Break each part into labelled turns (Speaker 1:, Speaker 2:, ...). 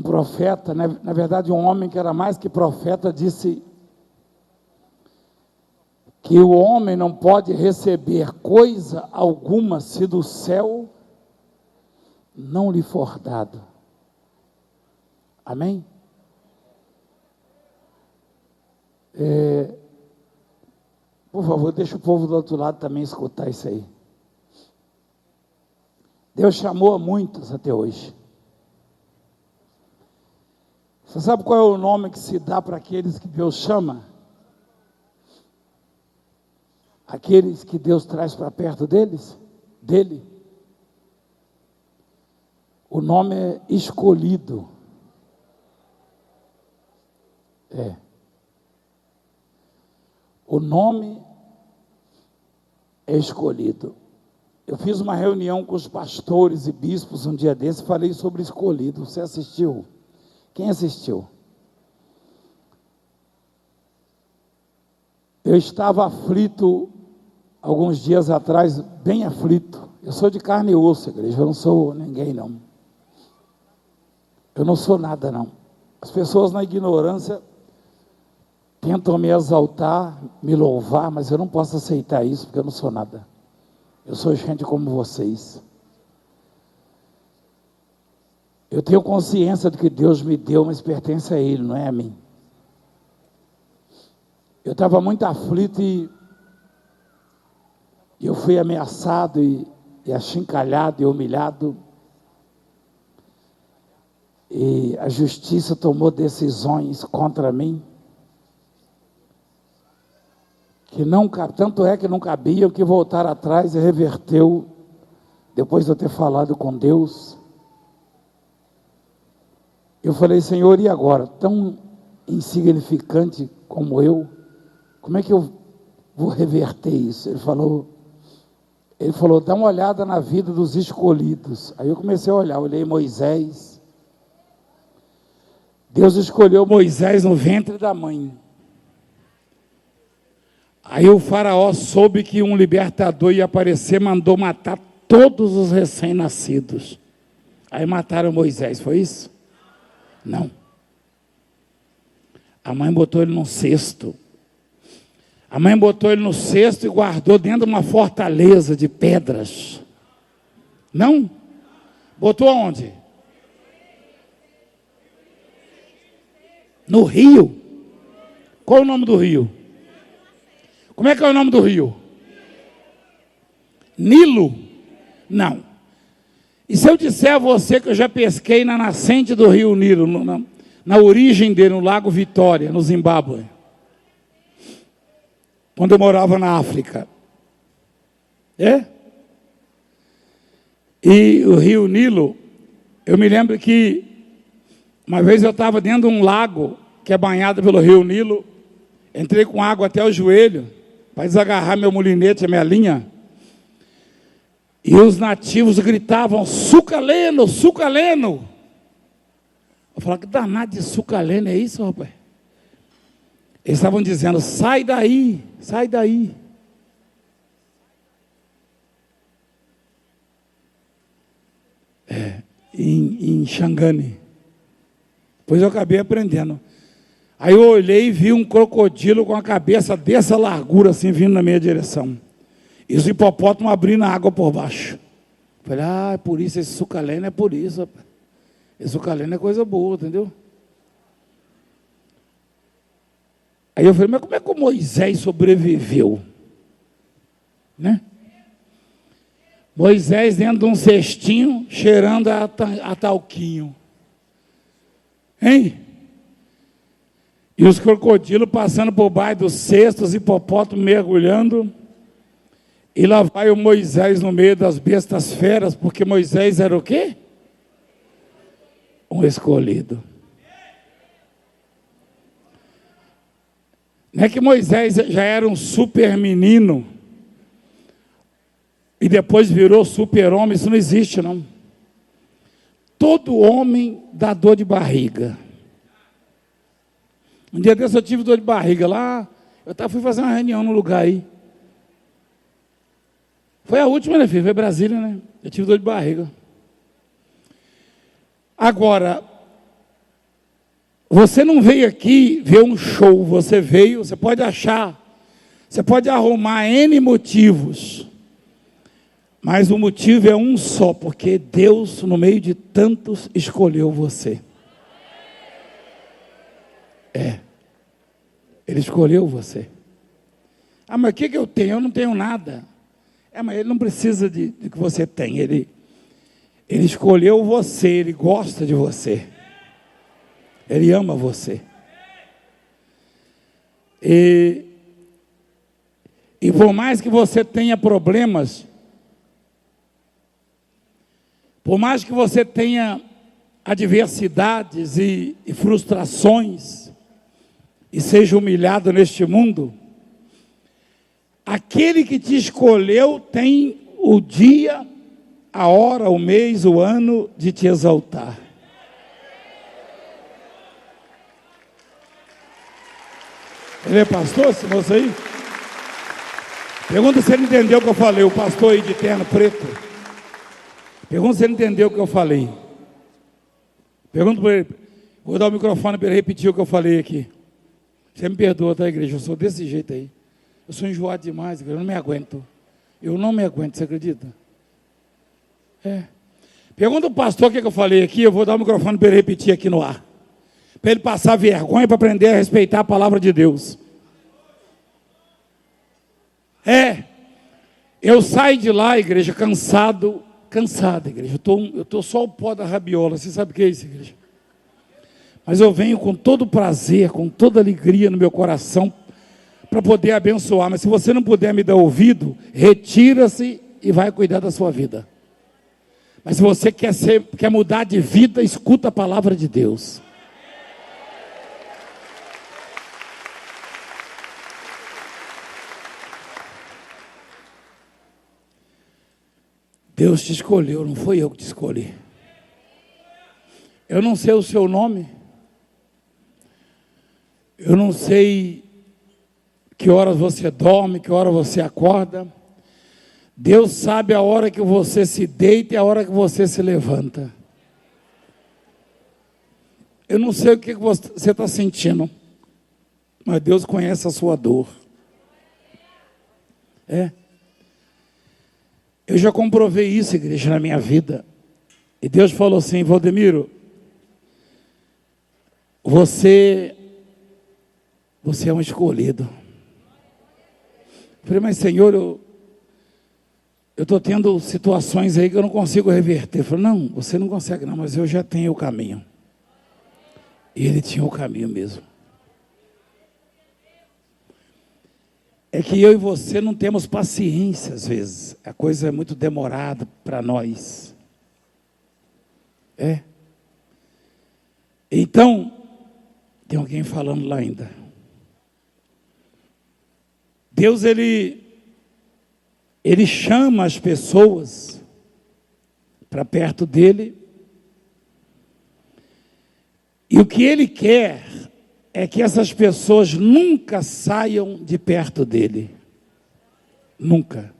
Speaker 1: profeta, né? Na verdade, um homem que era mais que profeta, disse que o homem não pode receber coisa alguma se do céu não lhe for dado. Amém? Por favor, deixa o povo do outro lado também escutar isso aí. Deus chamou a muitos até hoje. Você sabe qual é o nome que se dá para aqueles que Deus chama? Aqueles que Deus traz para perto dele. O nome é escolhido. O nome é escolhido. Eu fiz uma reunião com os pastores e bispos um dia desse e falei sobre escolhido. Você assistiu? Quem assistiu? Eu estava aflito alguns dias atrás, bem aflito. Eu sou de carne e osso, igreja, eu não sou ninguém, não. Eu não sou nada, não. As pessoas na ignorância tentam me exaltar, me louvar, mas eu não posso aceitar isso, porque eu não sou nada. Eu sou gente como vocês. Eu tenho consciência de que Deus me deu, mas pertence a Ele, não é a mim. Eu estava muito aflito e eu fui ameaçado e achincalhado e humilhado. E a justiça tomou decisões contra mim. Que não, tanto é que não cabiam, que voltaram atrás e reverteu, depois de eu ter falado com Deus. Eu falei, Senhor, e agora? Tão insignificante como eu, como é que eu vou reverter isso? Ele falou, dá uma olhada na vida dos escolhidos. Aí eu comecei a olhar, olhei Moisés. Deus escolheu Moisés no ventre da mãe. Aí o faraó soube que um libertador ia aparecer, mandou matar todos os recém-nascidos. Aí mataram Moisés, foi isso? Não. A mãe botou ele num cesto. A mãe botou ele no cesto e guardou dentro de uma fortaleza de pedras. Não? Botou aonde? No rio. Qual é o nome do rio? Como é que é o nome do rio? Nilo? Não. E se eu disser a você que eu já pesquei na nascente do rio Nilo, na origem dele, no Lago Vitória, no Zimbábue, quando eu morava na África. E o rio Nilo, eu me lembro que uma vez eu estava dentro de um lago que é banhado pelo rio Nilo, entrei com água até o joelho, para desagarrar meu molinete, a minha linha, e os nativos gritavam, sucaleno, sucaleno. Eu falava, que danado de sucaleno é isso, rapaz? Eles estavam dizendo, sai daí, sai daí. Em Xangane. Depois eu acabei aprendendo. Aí eu olhei e vi um crocodilo com a cabeça dessa largura, assim, vindo na minha direção. E os hipopótamos abrindo a água por baixo. Falei, é por isso, esse sucaleno é por isso, rapaz. Esse sucaleno é coisa boa, entendeu? Aí eu falei, mas como é que o Moisés sobreviveu? Né? Moisés dentro de um cestinho, cheirando a talquinho. Hein? E os crocodilos passando por baixo dos cestos, os hipopótamos mergulhando. E lá vai o Moisés no meio das bestas feras, porque Moisés era o quê? Um escolhido. Não é que Moisés já era um super menino e depois virou super homem, isso não existe, não. Todo homem dá dor de barriga. Um dia desse eu tive dor de barriga lá, fui fazer uma reunião no lugar aí. Foi a última, né, filho? Foi Brasília, né? Eu tive dor de barriga. Agora, Você não veio aqui ver um show, você veio, você pode achar, você pode arrumar N motivos, mas o motivo é um só, porque Deus, no meio de tantos, escolheu você. Ele escolheu você. Ah, mas o que eu tenho? Eu não tenho nada. Mas Ele não precisa de que você tenha. Ele escolheu você, Ele gosta de você. Ele ama você. E por mais que você tenha problemas, por mais que você tenha adversidades e frustrações, e seja humilhado neste mundo, aquele que te escolheu tem o dia, a hora, o mês, o ano de te exaltar. Ele é pastor, esse moço aí? Pergunta se ele entendeu o que eu falei, o pastor aí de terno preto. Pergunta se ele entendeu o que eu falei. Pergunta para ele. Vou dar o microfone para ele repetir o que eu falei aqui. Você me perdoa, tá, igreja? Eu sou desse jeito aí. Eu sou enjoado demais, igreja. Eu não me aguento. Eu não me aguento, você acredita? Pergunta ao pastor o que eu falei aqui. Eu vou dar o microfone para ele repetir aqui no ar. Para ele passar vergonha, para aprender a respeitar a palavra de Deus. Eu saio de lá, igreja, cansado, igreja. Eu estou só o pó da rabiola. Você sabe o que é isso, igreja? Mas eu venho com todo prazer, com toda alegria no meu coração, para poder abençoar. Mas se você não puder me dar ouvido, retira-se e vai cuidar da sua vida. Mas se você quer mudar de vida, escuta a palavra de Deus. Deus te escolheu, não foi eu que te escolhi. Eu não sei o seu nome. Eu não sei que horas você dorme, que hora você acorda. Deus sabe a hora que você se deita e a hora que você se levanta. Eu não sei o que você está sentindo, mas Deus conhece a sua dor. Eu já comprovei isso, igreja, na minha vida. E Deus falou assim: Valdemiro, você é um escolhido. Eu falei: mas Senhor, eu estou tendo situações aí que eu não consigo reverter. Ele falou: não, você não consegue não, mas eu já tenho o caminho. E ele tinha o caminho mesmo. É que eu e você não temos paciência às vezes. A coisa é muito demorada para nós. Então, tem alguém falando lá ainda. Deus, ele chama as pessoas para perto dele. E o que ele quer é que essas pessoas nunca saiam de perto dele. Nunca.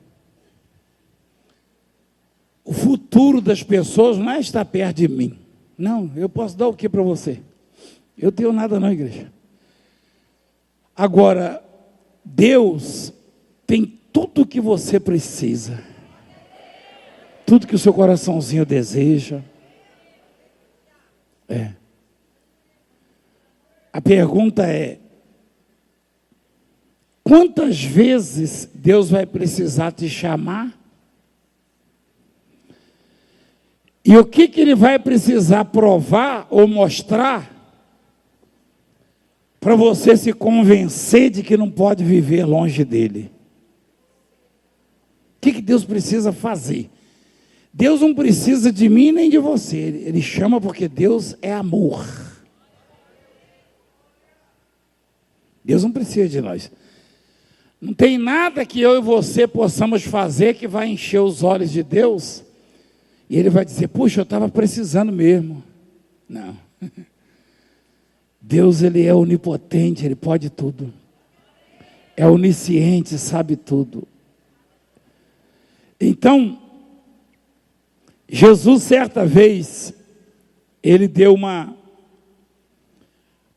Speaker 1: O futuro das pessoas não é estar perto de mim. Não, eu posso dar o que para você? Eu tenho nada não, igreja. Agora, Deus tem tudo o que você precisa. Tudo que o seu coraçãozinho deseja. A pergunta é: quantas vezes Deus vai precisar te chamar? E o que Ele vai precisar provar ou mostrar para você se convencer de que não pode viver longe dEle? O que Deus precisa fazer? Deus não precisa de mim nem de você. Ele chama porque Deus é amor. Deus não precisa de nós. Não tem nada que eu e você possamos fazer que vai encher os olhos de Deus. E Ele vai dizer: puxa, eu estava precisando mesmo. Não. Deus, Ele é onipotente, Ele pode tudo. É onisciente, sabe tudo. Então, Jesus, certa vez, Ele deu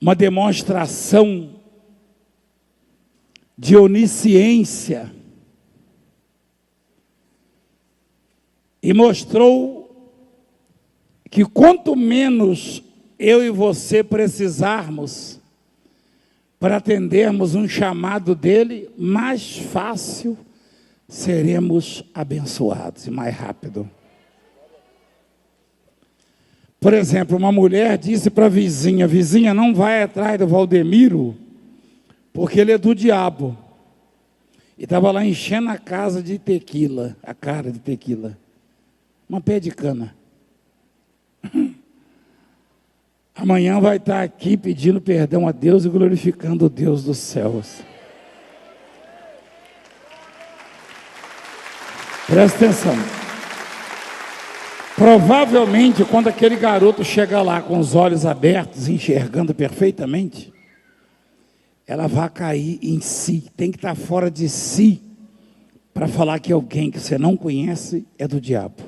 Speaker 1: uma demonstração de onisciência e mostrou que quanto menos eu e você precisarmos para atendermos um chamado dele, mais fácil seremos abençoados e mais rápido. Por exemplo, uma mulher disse para a vizinha: vizinha, não vai atrás do Valdemiro, porque ele é do diabo. E estava lá enchendo a casa de tequila, a cara de tequila. Uma pé de cana. Amanhã vai estar aqui pedindo perdão a Deus e glorificando o Deus dos céus. Presta atenção. Provavelmente, quando aquele garoto chega lá com os olhos abertos, enxergando perfeitamente, ela vai cair em si. Tem que estar fora de si para falar que alguém que você não conhece é do diabo.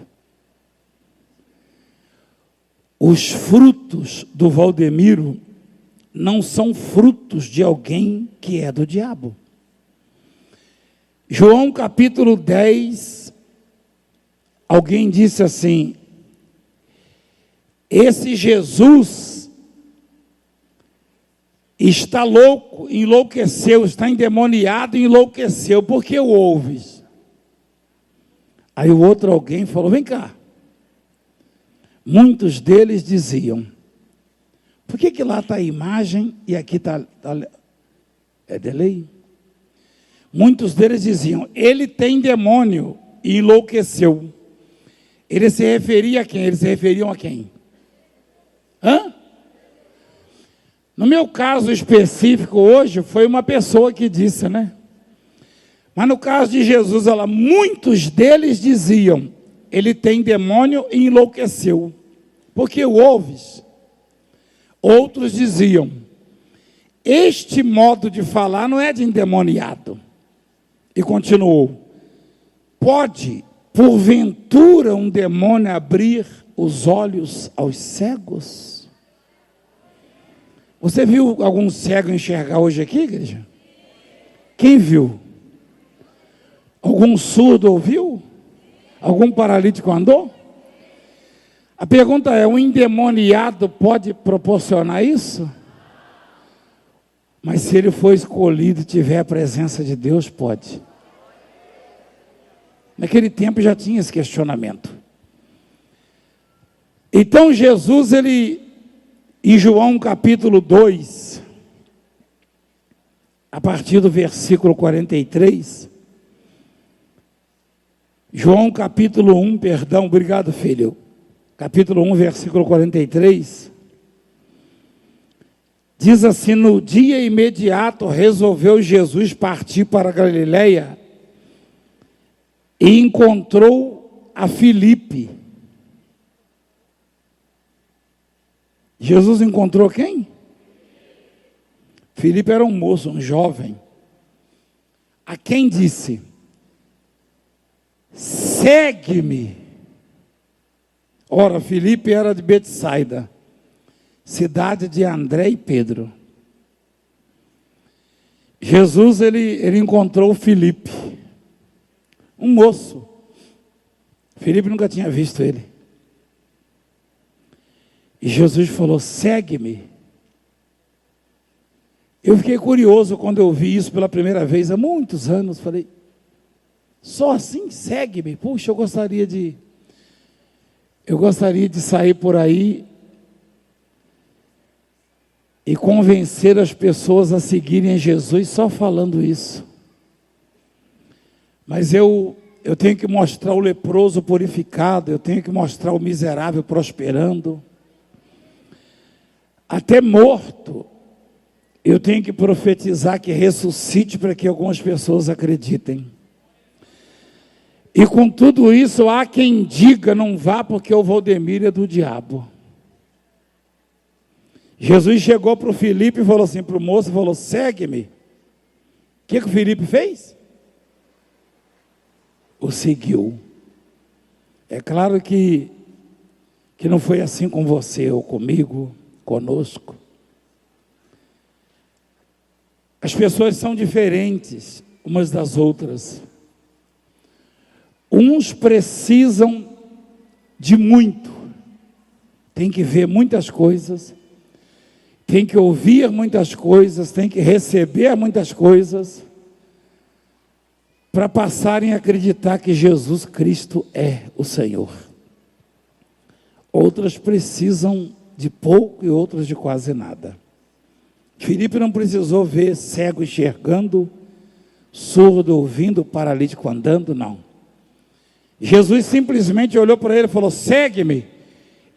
Speaker 1: Os frutos do Valdemiro não são frutos de alguém que é do diabo. João capítulo 10, alguém disse assim: esse Jesus está louco, enlouqueceu, está endemoniado e enlouqueceu, por que o ouves? Aí o outro alguém falou: vem cá. Muitos deles diziam: por que lá está a imagem e aqui está... é delay? Muitos deles diziam: ele tem demônio e enlouqueceu. Ele se referia a quem? Eles se referiam a quem? No meu caso específico hoje, foi uma pessoa que disse, né? Mas no caso de Jesus, muitos deles diziam: ele tem demônio e enlouqueceu. Porque o ouves? Outros diziam: este modo de falar não é de endemoniado. E continuou: pode, porventura, um demônio abrir os olhos aos cegos? Você viu algum cego enxergar hoje aqui, igreja? Quem viu? Algum surdo ouviu? Algum paralítico andou? A pergunta é: um endemoniado pode proporcionar isso? Mas se ele for escolhido e tiver a presença de Deus, pode. Naquele tempo já tinha esse questionamento. Então Jesus, em João capítulo 2, a partir do versículo 43, João capítulo 1, perdão, obrigado filho, capítulo 1, versículo 43, diz assim: no dia imediato resolveu Jesus partir para a Galileia e encontrou a Filipe. Jesus encontrou quem? Filipe era um moço, um jovem, a quem disse: segue-me. Ora, Filipe era de Betsaida, cidade de André e Pedro. Jesus, ele encontrou Filipe, um moço. Filipe nunca tinha visto ele. E Jesus falou: segue-me. Eu fiquei curioso quando eu vi isso pela primeira vez, há muitos anos. Falei: só assim, segue-me. Puxa, eu gostaria de sair por aí e convencer as pessoas a seguirem Jesus só falando isso. Mas eu tenho que mostrar o leproso purificado, eu tenho que mostrar o miserável prosperando. Até morto, eu tenho que profetizar que ressuscite para que algumas pessoas acreditem. E com tudo isso, há quem diga: não vá porque o Valdemiro é do diabo. Jesus chegou para o Filipe e falou assim, para o moço, falou: segue-me. O que o Filipe fez? O seguiu. É claro que não foi assim com você ou comigo, conosco. As pessoas são diferentes umas das outras. Uns precisam de muito, tem que ver muitas coisas, tem que ouvir muitas coisas, tem que receber muitas coisas, para passarem a acreditar que Jesus Cristo é o Senhor. Outras precisam de pouco e outras de quase nada. Filipe não precisou ver cego enxergando, surdo ouvindo, paralítico andando, não. Jesus simplesmente olhou para ele e falou: segue-me.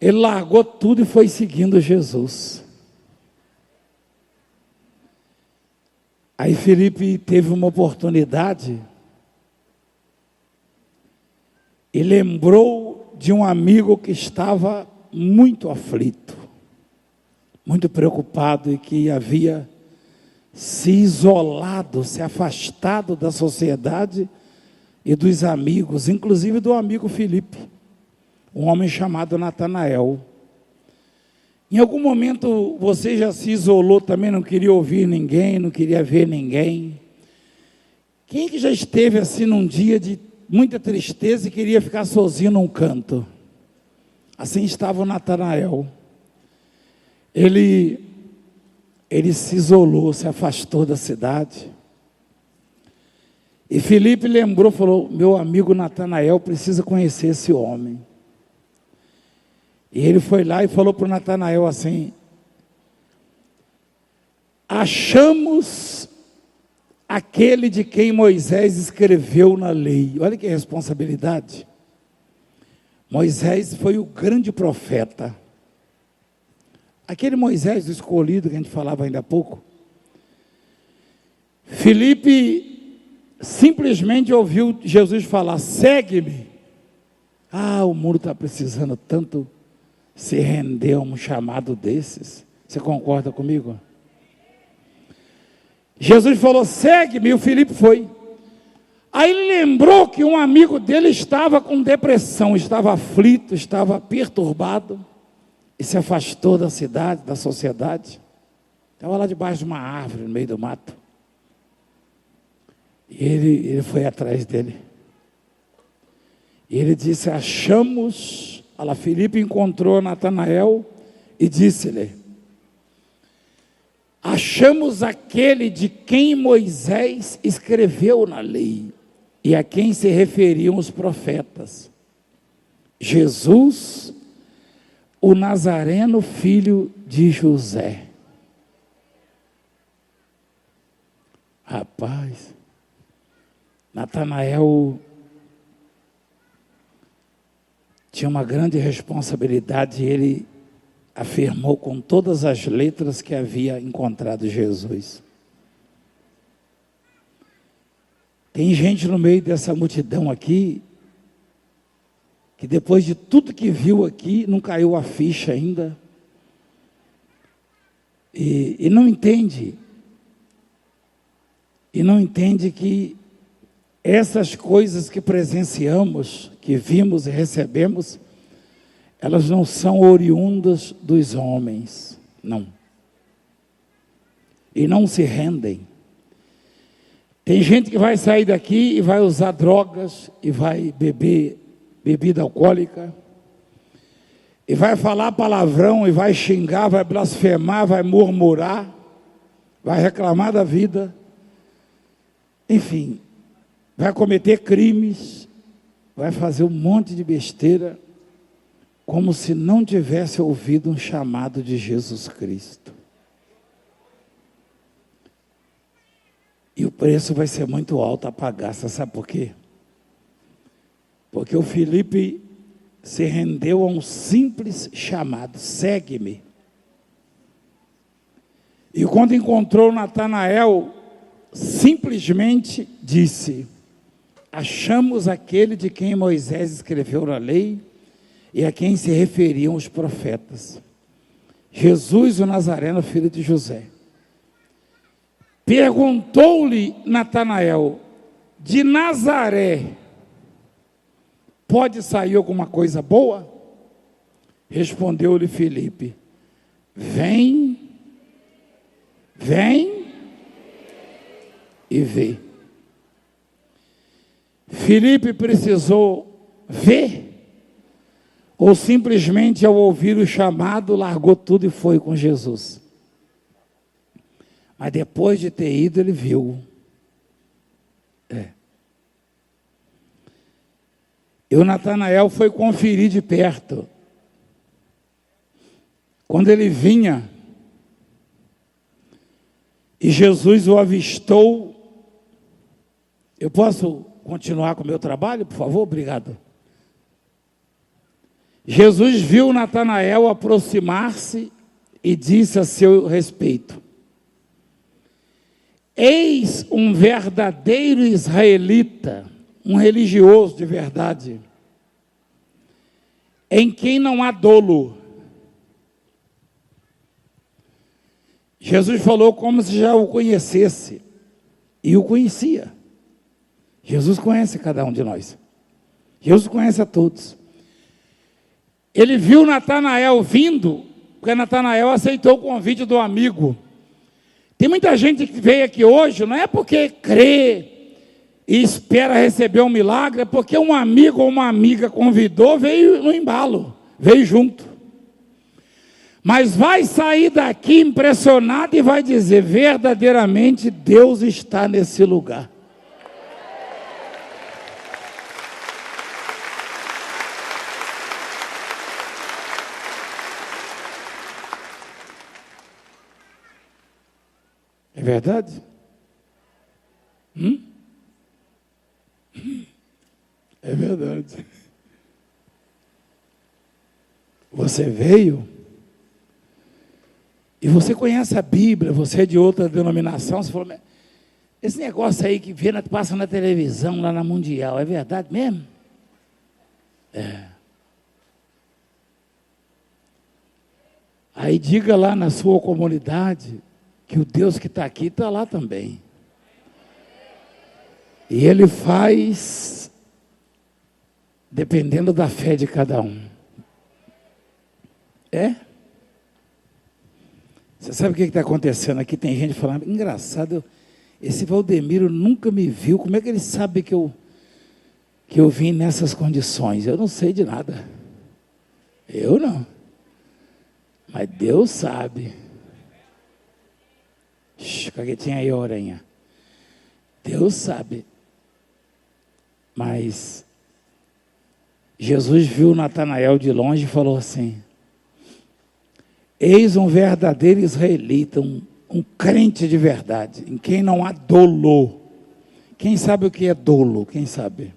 Speaker 1: Ele largou tudo e foi seguindo Jesus. Aí Filipe teve uma oportunidade e lembrou de um amigo que estava muito aflito, muito preocupado e que havia se isolado, se afastado da sociedade e dos amigos, inclusive do amigo Filipe, um homem chamado Natanael. Em algum momento você já se isolou também, não queria ouvir ninguém, não queria ver ninguém? Quem que já esteve assim num dia de muita tristeza e queria ficar sozinho num canto? Assim estava o Natanael. Ele se isolou, se afastou da cidade. E Filipe lembrou, falou: meu amigo Natanael precisa conhecer esse homem. E ele foi lá e falou para o Natanael assim: achamos aquele de quem Moisés escreveu na lei. Olha que responsabilidade. Moisés foi o grande profeta. Aquele Moisés do escolhido que a gente falava ainda há pouco. Filipe simplesmente ouviu Jesus falar: segue-me. O mundo está precisando tanto se render a um chamado desses. Você concorda comigo? Jesus falou: segue-me, e o Filipe foi. Aí ele lembrou que um amigo dele estava com depressão, estava aflito, estava perturbado, e se afastou da cidade, da sociedade. Estava lá debaixo de uma árvore, no meio do mato. E ele foi atrás dele. E ele disse: achamos. Olha lá, Filipe encontrou Natanael e disse-lhe: achamos aquele de quem Moisés escreveu na lei e a quem se referiam os profetas, Jesus, o Nazareno, filho de José. Rapaz, Natanael tinha uma grande responsabilidade. Ele afirmou com todas as letras que havia encontrado Jesus. Tem gente no meio dessa multidão aqui que depois de tudo que viu aqui, não caiu a ficha ainda, e não entende que essas coisas que presenciamos, que vimos e recebemos, elas não são oriundas dos homens, não. E não se rendem. Tem gente que vai sair daqui e vai usar drogas, e vai beber bebida alcoólica, e vai falar palavrão, e vai xingar, vai blasfemar, vai murmurar, vai reclamar da vida, enfim, vai cometer crimes, vai fazer um monte de besteira, como se não tivesse ouvido um chamado de Jesus Cristo. E o preço vai ser muito alto a pagar, você sabe por quê? Porque o Filipe se rendeu a um simples chamado: segue-me. E quando encontrou Natanael, simplesmente disse: achamos aquele de quem Moisés escreveu na lei e a quem se referiam os profetas, Jesus o Nazareno, filho de José. Perguntou-lhe Natanael: de Nazaré pode sair alguma coisa boa? Respondeu-lhe Filipe: vem e vê. Filipe precisou ver, ou simplesmente ao ouvir o chamado, largou tudo e foi com Jesus? Mas depois de ter ido, ele viu. E o Natanael foi conferir de perto. Quando ele vinha, e Jesus o avistou. Eu posso continuar com o meu trabalho, por favor? Obrigado. Jesus viu Natanael aproximar-se e disse a seu respeito: eis um verdadeiro israelita, um religioso de verdade, em quem não há dolo. Jesus falou como se já o conhecesse, e o conhecia. Jesus conhece cada um de nós. Jesus conhece a todos. Ele viu Natanael vindo, porque Natanael aceitou o convite do amigo. Tem muita gente que veio aqui hoje, não é porque crê e espera receber um milagre, é porque um amigo ou uma amiga convidou, veio no embalo, veio junto. Mas vai sair daqui impressionado e vai dizer: verdadeiramente Deus está nesse lugar. É verdade? É verdade. Você veio e você conhece a Bíblia, você é de outra denominação, você falou: esse negócio aí que passa na televisão, lá na Mundial, é verdade mesmo? Aí diga lá na sua comunidade que o Deus que está aqui está lá também. E Ele faz dependendo da fé de cada um. Você sabe o que está acontecendo aqui? Tem gente falando: engraçado, esse Valdemiro nunca me viu, como é que ele sabe que eu vim nessas condições? Eu não sei de nada. Eu não. Mas Deus sabe. Caguetinha aí, orelha. Deus sabe. Mas Jesus viu Natanael de longe e falou assim: eis um verdadeiro israelita, um crente de verdade, em quem não há dolo. Quem sabe o que é dolo? Quem sabe?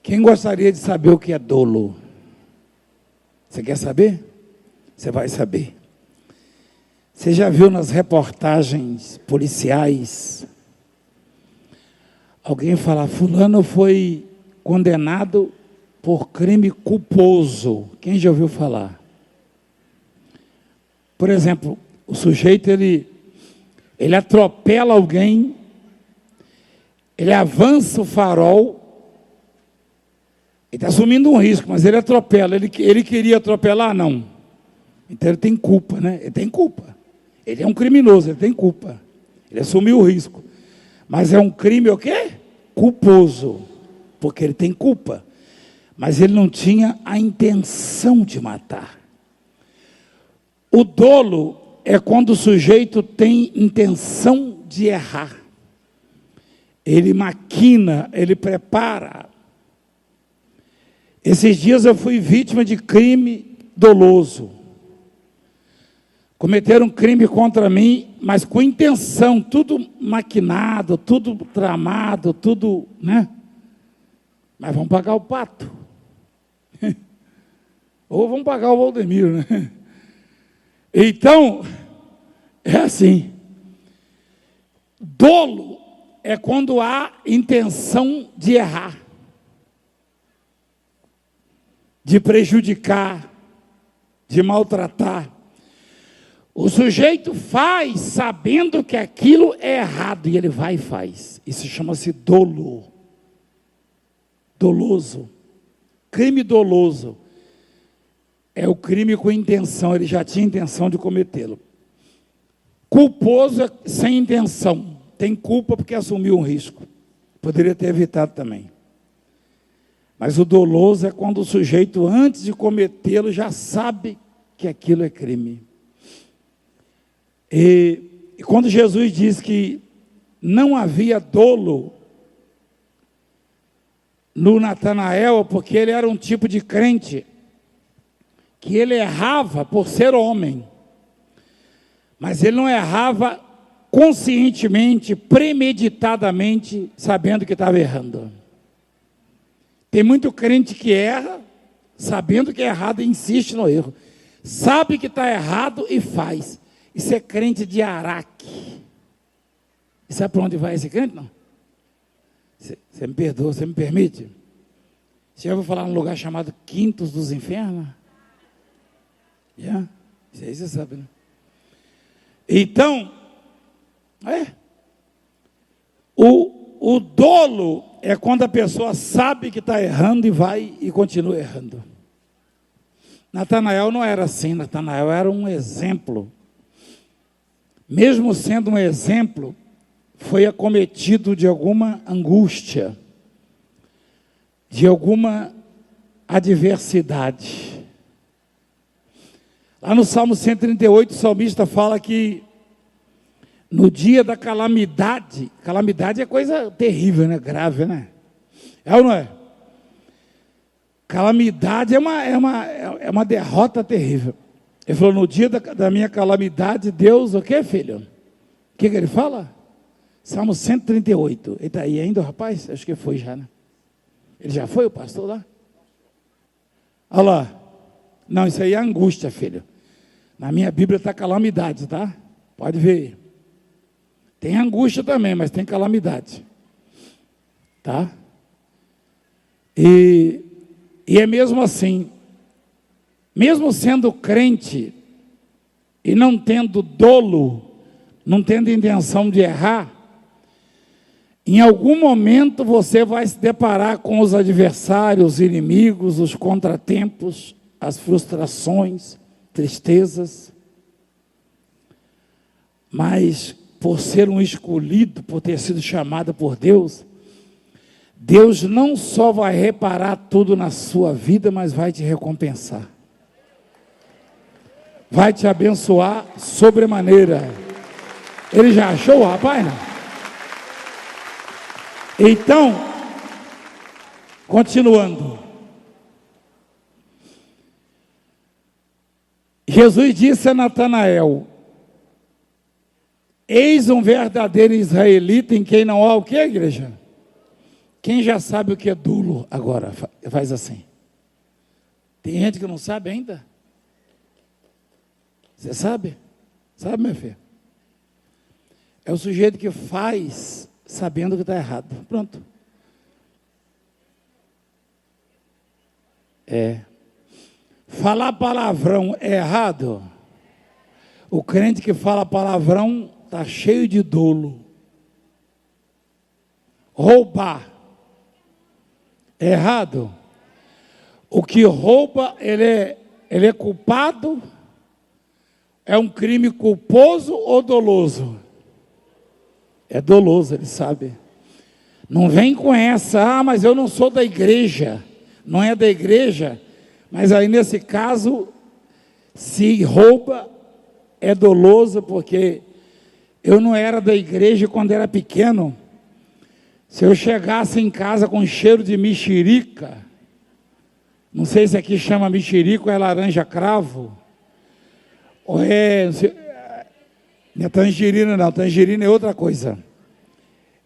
Speaker 1: Quem gostaria de saber o que é dolo? Você quer saber? Você vai saber. Você já viu nas reportagens policiais alguém falar: fulano foi condenado por crime culposo? Quem já ouviu falar? Por exemplo, o sujeito ele atropela alguém, ele avança o farol, ele está assumindo um risco, mas ele atropela. Ele queria atropelar? Não. Então ele tem culpa, né? Ele tem culpa. Ele é um criminoso, ele tem culpa. Ele assumiu o risco. Mas é um crime o quê? Culposo. Porque ele tem culpa. Mas ele não tinha a intenção de matar. O dolo é quando o sujeito tem intenção de errar. Ele maquina, ele prepara. Esses dias eu fui vítima de crime doloso. Cometeram um crime contra mim, mas com intenção, tudo maquinado, tudo tramado, tudo, né? Mas vão pagar o pato. Ou vão pagar o Valdemiro, né? Então, é assim. Dolo é quando há intenção de errar, de prejudicar, de maltratar. O sujeito faz sabendo que aquilo é errado e ele vai e faz. Isso chama-se dolo. Doloso. Crime doloso. É o crime com intenção, ele já tinha intenção de cometê-lo. Culposo é sem intenção. tem culpa porque assumiu um risco. Poderia ter evitado também. Mas o doloso é quando o sujeito, antes de cometê-lo, já sabe que aquilo é crime. E quando Jesus diz que não havia dolo no Natanael, porque ele era um tipo de crente, que ele errava por ser homem, mas ele não errava conscientemente, premeditadamente, sabendo que estava errando. Tem muito crente que erra, sabendo que é errado e insiste no erro. Sabe que está errado e faz. Isso é crente de Araque. E sabe para onde vai esse crente? Não. Você me perdoa, você me permite? Você já ouviu falar num lugar chamado Quintos dos Infernos? Já? Isso aí você sabe, né? Então, o dolo é quando a pessoa sabe que está errando e vai e continua errando. Natanael não era assim, Natanael era um exemplo. Mesmo sendo um exemplo, foi acometido de alguma angústia, de alguma adversidade. Lá no Salmo 138, o salmista fala que no dia da calamidade, calamidade é coisa terrível, né? Grave, né? É ou não é? Calamidade é uma derrota terrível. Ele falou, no dia da minha calamidade, Deus, o que, filho? O que ele fala? Salmo 138. Ele está aí ainda, rapaz? Acho que foi já, né? Ele já foi, o pastor lá? Olha lá. Não, isso aí é angústia, filho. Na minha Bíblia está calamidade, tá? Pode ver. Tem angústia também, mas tem calamidade. Tá? E é mesmo assim, mesmo sendo crente e não tendo dolo, não tendo intenção de errar, em algum momento você vai se deparar com os adversários, os inimigos, os contratempos, as frustrações, tristezas. Mas por ser um escolhido, por ter sido chamado por Deus, Deus não só vai reparar tudo na sua vida, mas vai te recompensar. Vai te abençoar sobremaneira. Ele já achou o rapaz, não? Então, continuando. Jesus disse a Natanael, eis um verdadeiro israelita em quem não há o que, igreja? Quem já sabe o que é dolo agora, faz assim. Tem gente que não sabe ainda? Você sabe? Sabe, meu filho? É o sujeito que faz sabendo que está errado. Pronto. Falar palavrão é errado? O crente que fala palavrão está cheio de dolo. Roubar é errado? O que rouba, ele é culpado? É um crime culposo ou doloso? É doloso, ele sabe. Não vem com essa, mas eu não sou da igreja. Não é da igreja, mas aí nesse caso, se rouba, é doloso, porque eu não era da igreja quando era pequeno. Se eu chegasse em casa com cheiro de mexerica, não sei se aqui chama mexerica ou é laranja cravo, ou não é tangerina não, tangerina é outra coisa.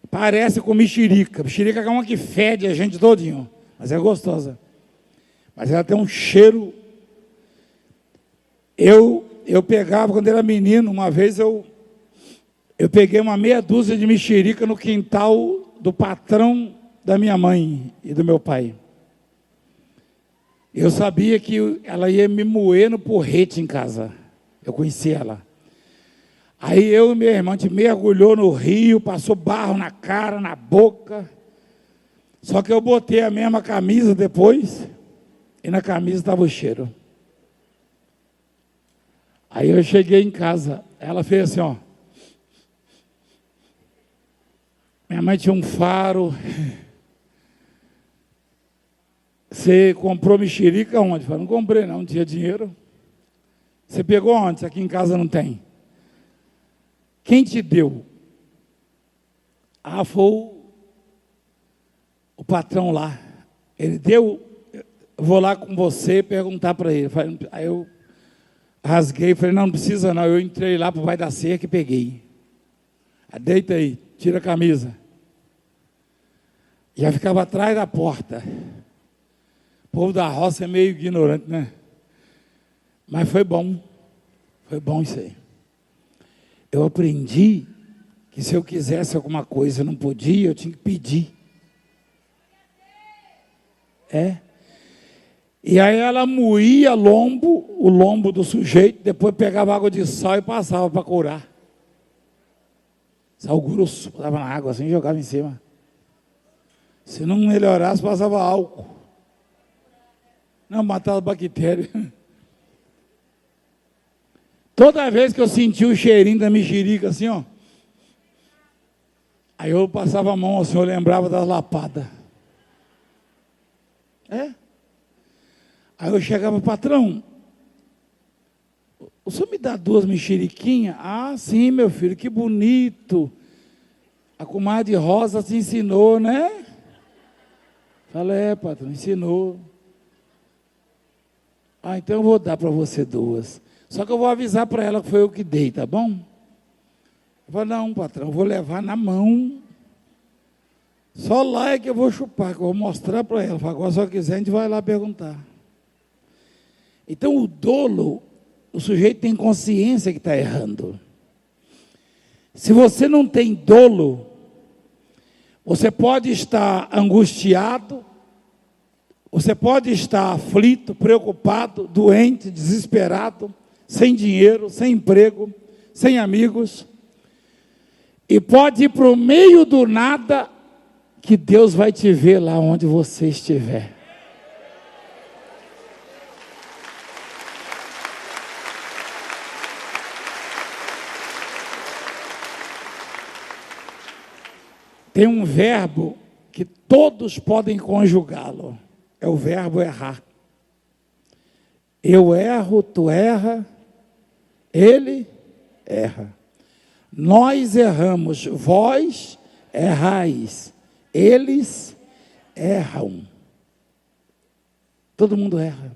Speaker 1: Parece com mexerica. Mexerica é uma que fede a gente todinho, mas é gostosa. Mas ela tem um cheiro. Eu pegava, quando era menino, uma vez eu peguei uma meia dúzia de mexerica no quintal do patrão da minha mãe e do meu pai. Eu sabia que ela ia me moer no porrete em casa. Eu conhecia ela. Aí eu e minha irmã, a gente mergulhou no rio, passou barro na cara, na boca. Só que eu botei a mesma camisa depois, e na camisa estava o cheiro. Aí eu cheguei em casa, ela fez assim, ó. Minha mãe tinha um faro. Você comprou mexerica onde? Eu falei, não comprei não tinha dinheiro. Você pegou onde? Isso aqui em casa não tem. Quem te deu? Ah, foi o patrão lá. Ele deu, eu vou lá com você perguntar para ele. Aí eu rasguei, falei, não precisa não. Eu entrei lá para o vai da cerca e peguei. Deita aí, tira a camisa. Já ficava atrás da porta. O povo da roça é meio ignorante, né? Mas foi bom isso aí. Eu aprendi que se eu quisesse alguma coisa e não podia, eu tinha que pedir. E aí ela moía o lombo do sujeito, depois pegava água de sal e passava para curar. Sal grosso, botava na água assim e jogava em cima. Se não melhorasse, passava álcool. Não, matava bactéria. Toda vez que eu sentia o cheirinho da mexerica assim, ó, aí eu passava a mão assim, eu lembrava das lapadas. Aí eu chegava, patrão, o senhor me dá 2 mexeriquinhas? Ah, sim, meu filho, que bonito. A comadre Rosa te ensinou, né? Falei, patrão, ensinou. Ah, então eu vou dar para você 2. Só que eu vou avisar para ela que foi eu que dei, tá bom? Eu falei, não, patrão, eu vou levar na mão. Só lá é que eu vou chupar, que eu vou mostrar para ela. Agora, se ela quiser, a gente vai lá perguntar. Então, o dolo, o sujeito tem consciência que está errando. Se você não tem dolo, você pode estar angustiado, você pode estar aflito, preocupado, doente, desesperado, sem dinheiro, sem emprego, sem amigos, e pode ir para o meio do nada, que Deus vai te ver lá onde você estiver. Tem um verbo que todos podem conjugá-lo. É o verbo errar. Eu erro, tu erra, ele erra. Nós erramos, vós errais, eles erram. Todo mundo erra.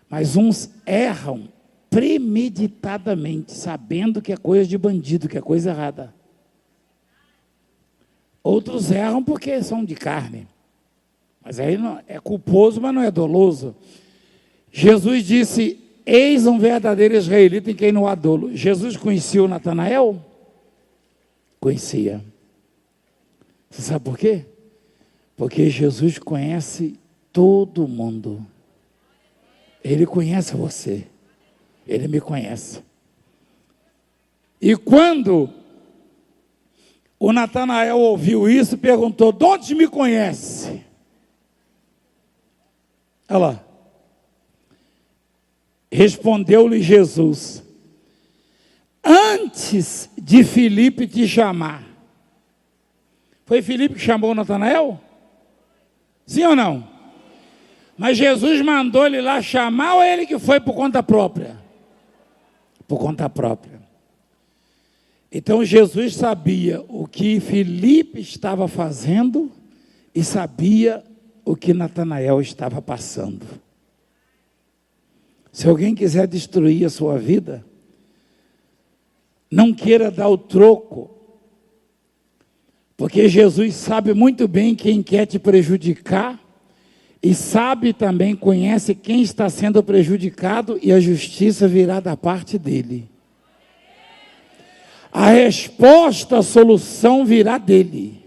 Speaker 1: Mas uns erram premeditadamente, sabendo que é coisa de bandido, que é coisa errada. Outros erram porque são de carne. Mas aí não, é culposo, mas não é doloso. Jesus disse, eis um verdadeiro israelita em quem não há dolo. Jesus conhecia o Natanael? Conhecia. Você sabe por quê? Porque Jesus conhece todo mundo. Ele conhece você. Ele me conhece. E quando o Natanael ouviu isso, perguntou, de onde me conhece? Olha lá. Respondeu-lhe Jesus, antes de Filipe te chamar. Foi Filipe que chamou Natanael? Sim ou não? Mas Jesus mandou ele lá chamar ou ele que foi por conta própria? Por conta própria. Então Jesus sabia o que Filipe estava fazendo e sabia o que Natanael estava passando. Se alguém quiser destruir a sua vida, não queira dar o troco, porque Jesus sabe muito bem quem quer te prejudicar e sabe também, conhece quem está sendo prejudicado e a justiça virá da parte dele. A resposta, a solução virá dele.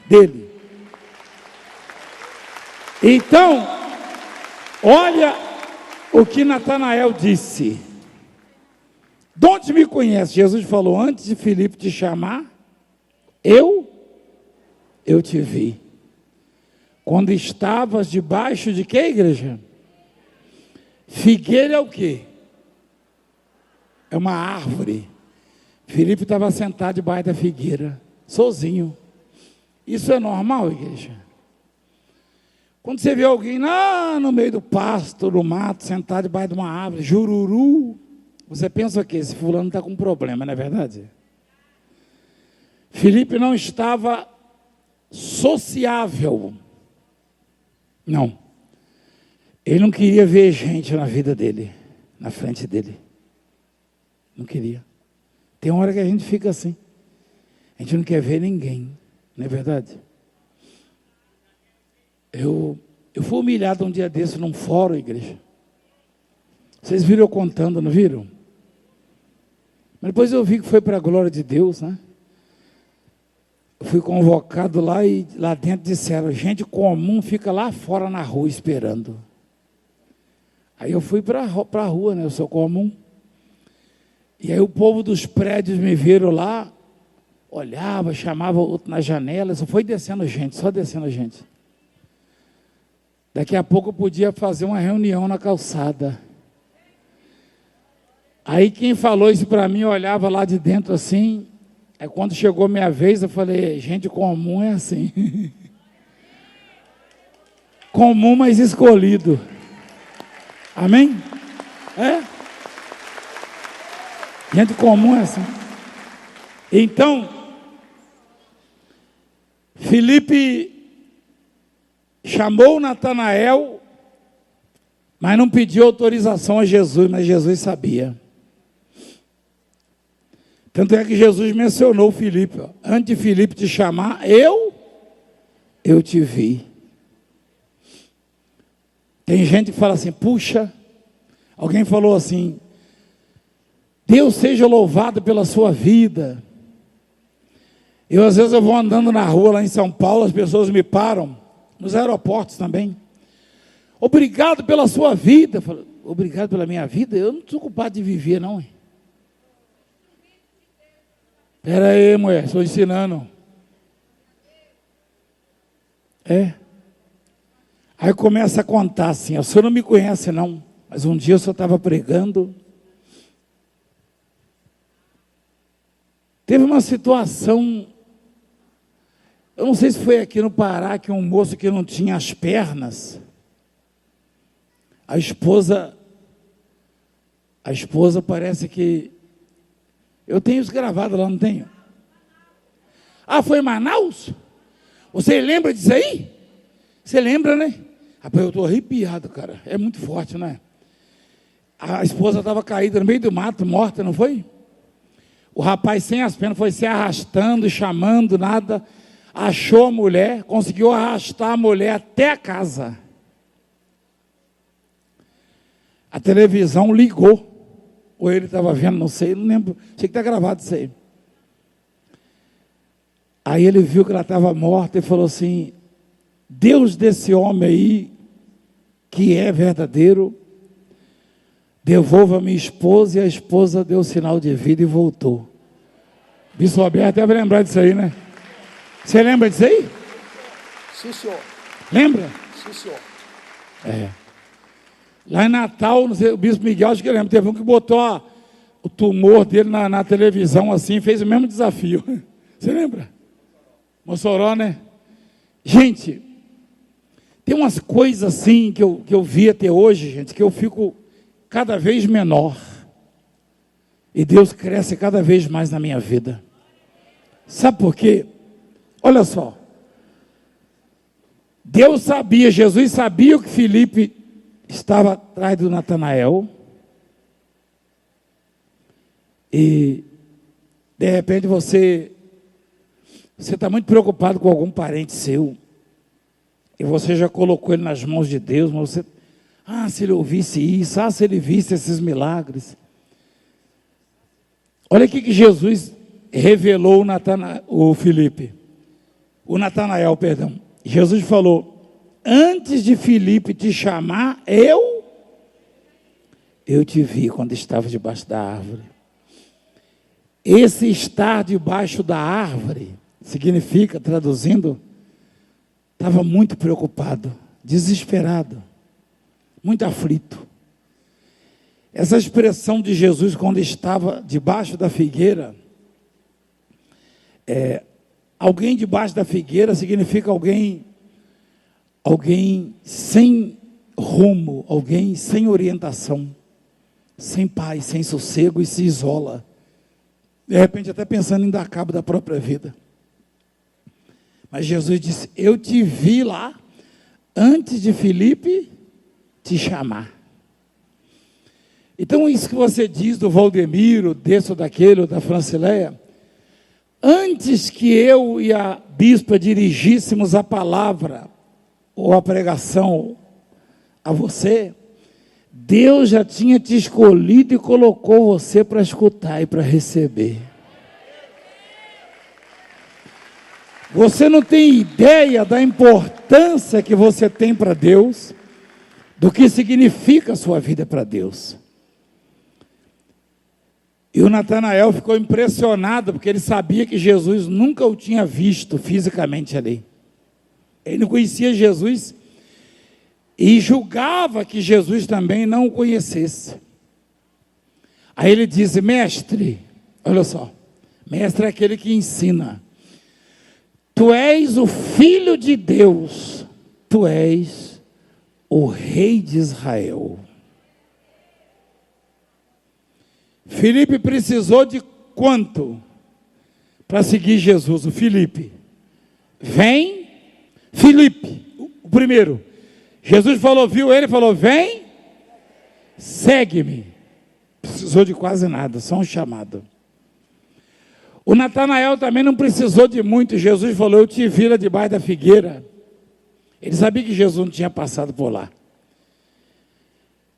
Speaker 1: Dele. Então, olha o que Natanael disse. De onde me conhece? Jesus falou, antes de Filipe te chamar, eu te vi. Quando estavas debaixo de que, igreja? Figueira é o quê? É uma árvore. Filipe estava sentado debaixo da figueira. sozinho. Isso é normal, igreja? Quando você vê alguém lá no meio do pasto, no mato, sentado debaixo de uma árvore, jururu, você pensa o quê? Esse fulano está com um problema, não é verdade? Filipe não estava sociável. Não. Ele não queria ver gente na vida dele, na frente dele. Não queria. Tem hora que a gente fica assim. A gente não quer ver ninguém, não é verdade? Eu fui humilhado um dia desse num fórum, igreja. Vocês viram eu contando, não viram? Mas depois eu vi que foi para a glória de Deus, né? Eu fui convocado lá e lá dentro disseram, gente comum fica lá fora na rua esperando. Aí eu fui para a rua, né? Eu sou comum. E aí o povo dos prédios me viram lá, olhava, chamava outro na janela, só foi descendo gente, só descendo gente. Daqui a pouco eu podia fazer uma reunião na calçada. Aí quem falou isso para mim, olhava lá de dentro assim. Aí quando chegou minha vez, eu falei, gente comum é assim. Comum, mas escolhido. Amém? É? Gente comum é assim. Então, Filipe chamou Natanael, mas não pediu autorização a Jesus, mas Jesus sabia. Tanto é que Jesus mencionou Filipe, ó, antes de Filipe te chamar, eu te vi. Tem gente que fala assim, puxa, alguém falou assim, Deus seja louvado pela sua vida. Às vezes eu vou andando na rua lá em São Paulo, as pessoas me param, nos aeroportos também. Obrigado pela sua vida. Eu falo, obrigado pela minha vida? Eu não estou ocupado de viver, não. Espera aí, mulher, estou ensinando. Aí começa a contar assim, o senhor não me conhece não, mas um dia o senhor estava pregando. Teve uma situação, eu não sei se foi aqui no Pará, que um moço que não tinha as pernas, a esposa parece que, eu tenho isso gravado lá, não tenho? Ah, foi em Manaus? Você lembra disso aí? Você lembra, né? Rapaz, eu estou arrepiado, cara, é muito forte, né? A esposa estava caída no meio do mato, morta, não foi? O rapaz sem as pernas foi se arrastando, chamando, nada, achou a mulher, conseguiu arrastar a mulher até a casa. A televisão ligou, ou ele estava vendo, não sei, não lembro, sei que está gravado isso aí. Aí ele viu que ela estava morta e falou assim, Deus desse homem aí, que é verdadeiro, devolva a minha esposa, e a esposa deu sinal de vida e voltou. Bispo Roberto deve lembrar disso aí, né? Você lembra disso aí?
Speaker 2: Sim, senhor.
Speaker 1: Lembra?
Speaker 2: Sim, senhor.
Speaker 1: Lá em Natal, não sei, o Bispo Miguel, acho que lembra, teve um que botou o tumor dele na televisão assim, fez o mesmo desafio. Você lembra? Mossoró, né? Gente, tem umas coisas assim que eu vi até hoje, gente, que eu fico cada vez menor. E Deus cresce cada vez mais na minha vida. Sabe por quê? Olha só. Deus sabia, Jesus sabia que Filipe estava atrás do Natanael. E, de repente, você está muito preocupado com algum parente seu. E você já colocou ele nas mãos de Deus, mas você... se ele ouvisse isso, se ele visse esses milagres. Olha aqui que Jesus revelou o Filipe. O Natanael, perdão. Jesus falou, antes de Filipe te chamar, eu te vi quando estava debaixo da árvore. Esse estar debaixo da árvore, significa, traduzindo, estava muito preocupado, desesperado, muito aflito. Essa expressão de Jesus quando estava debaixo da figueira, Alguém debaixo da figueira significa alguém sem rumo, alguém sem orientação, sem paz, sem sossego e se isola. De repente até pensando em dar cabo da própria vida. Mas Jesus disse, eu te vi lá antes de Filipe te chamar. Então isso que você diz do Valdemiro, desse ou daquele, ou da Francileia, antes que eu e a bispa dirigíssemos a palavra ou a pregação a você, Deus já tinha te escolhido e colocou você para escutar e para receber. Você não tem ideia da importância que você tem para Deus, do que significa a sua vida para Deus. E o Natanael ficou impressionado, porque ele sabia que Jesus nunca o tinha visto fisicamente ali. Ele não conhecia Jesus e julgava que Jesus também não o conhecesse. Aí ele disse, mestre, olha só, mestre é aquele que ensina. Tu és o Filho de Deus, tu és o Rei de Israel. Filipe precisou de quanto para seguir Jesus? O Filipe. Vem, Filipe, o primeiro. Jesus falou, viu ele, falou, vem, segue-me. Precisou de quase nada, só um chamado. O Natanael também não precisou de muito. Jesus falou, eu te vi lá debaixo da figueira. Ele sabia que Jesus não tinha passado por lá.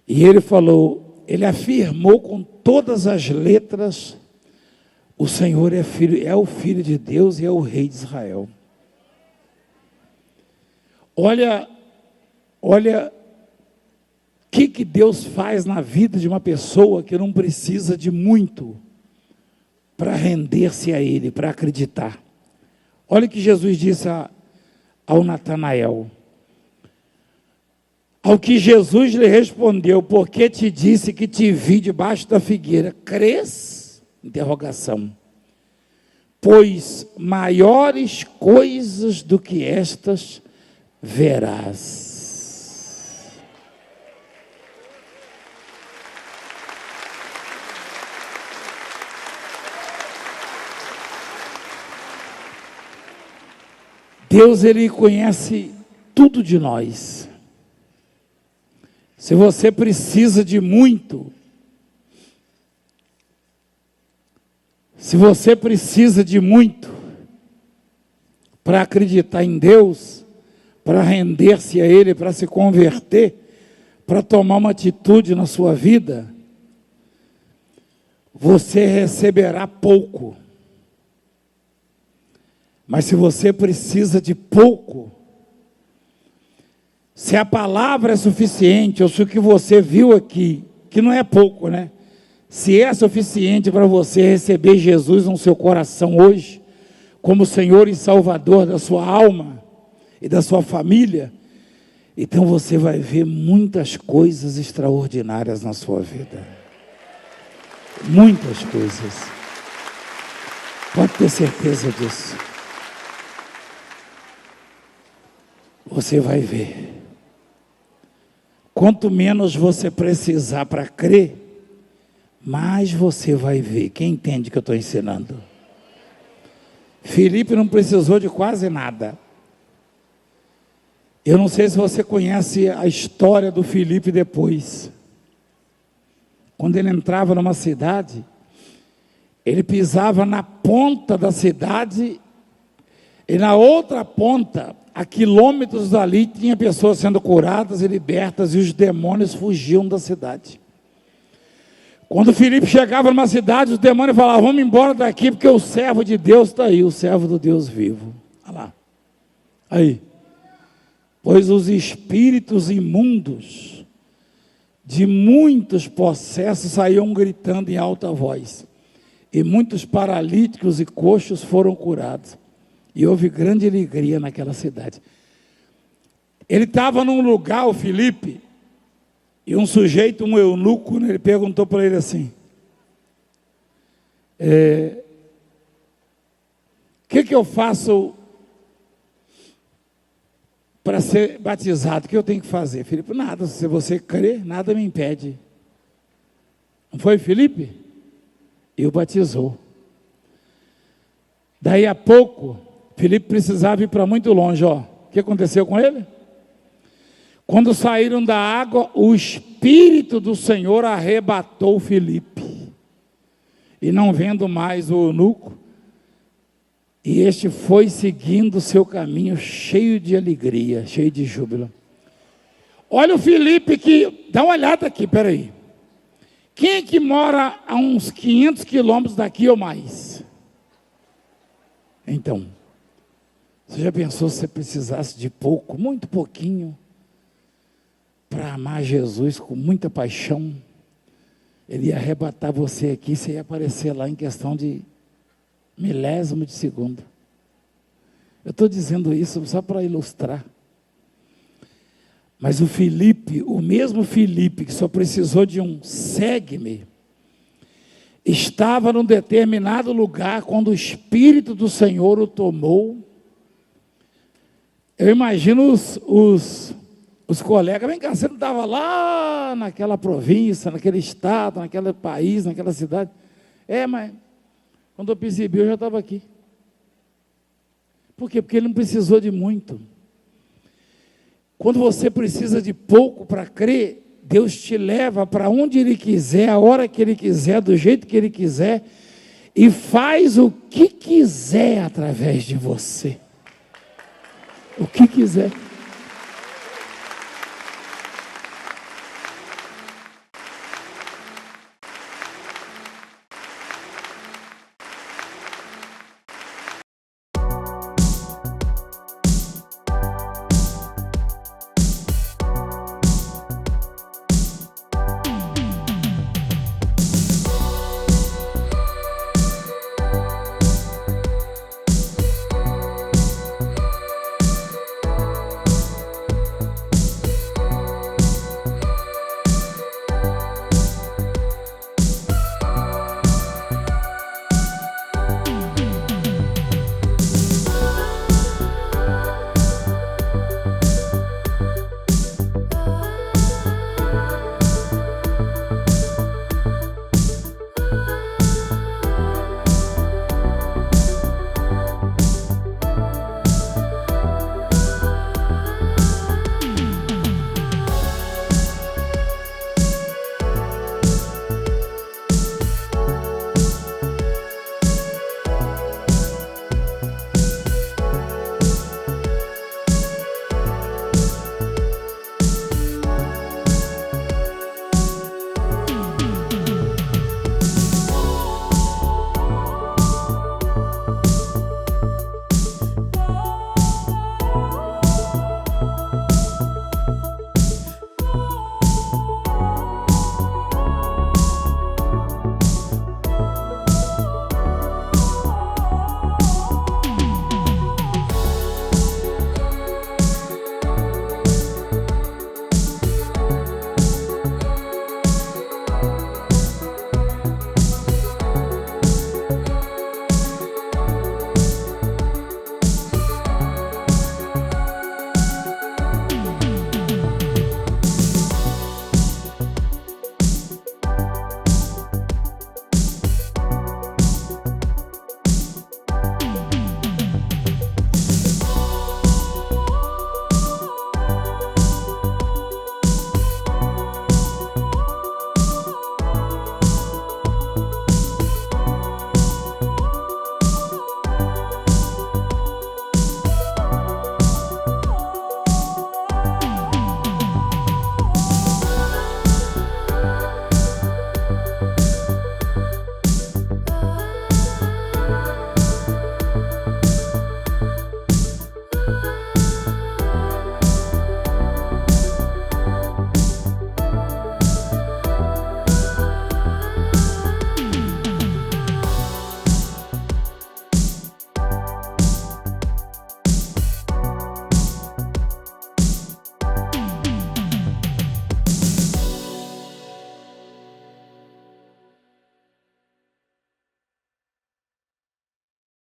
Speaker 1: E ele falou, ele afirmou com todas as letras, o Senhor é o Filho de Deus e é o Rei de Israel. Olha o que Deus faz na vida de uma pessoa que não precisa de muito para render-se a Ele, para acreditar. Olha o que Jesus disse ao Natanael. Ao que Jesus lhe respondeu, porque te disse que te vi debaixo da figueira, crês? Interrogação. Pois maiores coisas do que estas verás. Deus, Ele conhece tudo de nós. Se você precisa de muito, para acreditar em Deus, para render-se a Ele, para se converter, para tomar uma atitude na sua vida, você receberá pouco. Mas se você precisa de pouco, se a palavra é suficiente, ou se o que você viu aqui, que não é pouco, né? Se é suficiente para você receber Jesus no seu coração hoje, como Senhor e Salvador da sua alma e da sua família, então você vai ver muitas coisas extraordinárias na sua vida. Muitas coisas. Pode ter certeza disso. Você vai ver. Quanto menos você precisar para crer, mais você vai ver. Quem entende o que eu estou ensinando? Filipe não precisou de quase nada. Eu não sei se você conhece a história do Filipe depois. Quando ele entrava numa cidade, ele pisava na ponta da cidade e na outra ponta, a quilômetros dali, tinha pessoas sendo curadas e libertas e os demônios fugiam da cidade. Quando Filipe chegava numa cidade, os demônios falavam, vamos embora daqui porque o servo de Deus está aí, o servo do Deus vivo. Olha lá. Aí. Pois os espíritos imundos de muitos possessos saíam gritando em alta voz. E muitos paralíticos e coxos foram curados. E houve grande alegria naquela cidade. Ele estava num lugar, o Filipe, e um sujeito, um eunuco, né, ele perguntou para ele assim, que eu faço para ser batizado? O que eu tenho que fazer? Filipe, nada, se você crer, nada me impede. Não foi, Filipe? E o batizou. Daí a pouco, Filipe precisava ir para muito longe, ó. O que aconteceu com ele? Quando saíram da água, o Espírito do Senhor arrebatou Filipe. E não vendo mais o eunuco, e este foi seguindo o seu caminho cheio de alegria, cheio de júbilo. Olha o Filipe que, dá uma olhada aqui, peraí. Quem é que mora a uns 500 quilômetros daqui ou mais? Então, você já pensou se você precisasse de pouco, muito pouquinho, para amar Jesus com muita paixão? Ele ia arrebatar você aqui, você ia aparecer lá em questão de milésimo de segundo. Eu estou dizendo isso só para ilustrar. Mas o Filipe, o mesmo Filipe que só precisou de um segue-me, estava num determinado lugar quando o Espírito do Senhor o tomou. Eu imagino os colegas, vem cá, você não estava lá naquela província, naquele estado, naquele país, naquela cidade? Mas quando eu percebi, eu já estava aqui. Por quê? Porque ele não precisou de muito. Quando você precisa de pouco para crer, Deus te leva para onde Ele quiser, a hora que Ele quiser, do jeito que Ele quiser, e faz o que quiser através de você. O que quiser.